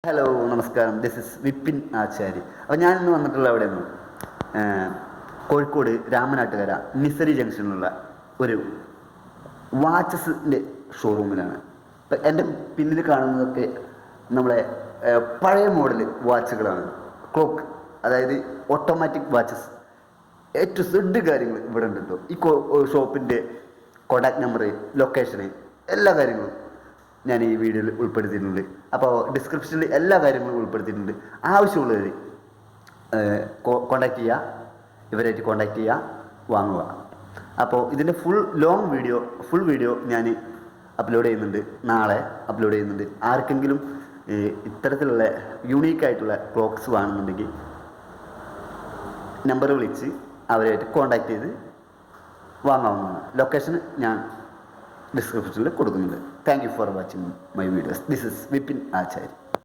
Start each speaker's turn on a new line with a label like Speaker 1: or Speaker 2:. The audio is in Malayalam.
Speaker 1: ഹലോ നമസ്കാരം, ദിസ് ഇസ് വിപിൻ ആചാരി. അപ്പോൾ ഞാനിന്ന് വന്നിട്ടുള്ള എവിടെയെന്ന് കോഴിക്കോട് രാമനാട്ടുകര നിസരി ജംഗ്ഷനിലുള്ള ഒരു വാച്ചസിൻ്റെ ഷോറൂമിലാണ്. ഇപ്പം എൻ്റെ പിന്നിൽ കാണുന്നതൊക്കെ നമ്മളെ പഴയ മോഡൽ വാച്ചുകളാണ്. ക്ലോക്ക്, അതായത് ഓട്ടോമാറ്റിക് വാച്ചസ്. ഏറ്റവും സെഡ് കാര്യങ്ങൾ ഇവിടെ ഉണ്ട് കേട്ടോ. ഈ ഷോപ്പിൻ്റെ കോൺടാക്ട് നമ്പർ, ലൊക്കേഷന്, എല്ലാ കാര്യങ്ങളും ഞാൻ ഈ വീഡിയോയിൽ ഉൾപ്പെടുത്തിയിട്ടുണ്ട്. അപ്പോൾ ഡിസ്ക്രിപ്ഷനിൽ എല്ലാ കാര്യങ്ങളും ഉൾപ്പെടുത്തിയിട്ടുണ്ട്. ആവശ്യമുള്ളവർ കോണ്ടാക്ട് ചെയ്യുക, ഇവരായിട്ട് കോണ്ടാക്ട് ചെയ്യുക, വാങ്ങുക. അപ്പോൾ ഇതിൻ്റെ ഫുൾ വീഡിയോ ഞാൻ അപ്ലോഡ് ചെയ്യുന്നുണ്ട്, നാളെ അപ്ലോഡ് ചെയ്യുന്നുണ്ട്. ആർക്കെങ്കിലും ഇത്തരത്തിലുള്ള യൂണീക്കായിട്ടുള്ള ക്ലോക്ക്സ് വേണമെന്നുണ്ടെങ്കിൽ നമ്പർ വിളിച്ച് അവരായിട്ട് കോണ്ടാക്ട് ചെയ്ത് വാങ്ങാവുന്നതാണ്. ലൊക്കേഷൻ ഞാൻ ഡിസ്ക്രിപ്ഷനിൽ കൊടുക്കുന്നുണ്ട്. Thank you for watching my videos. This is Vipin Achari.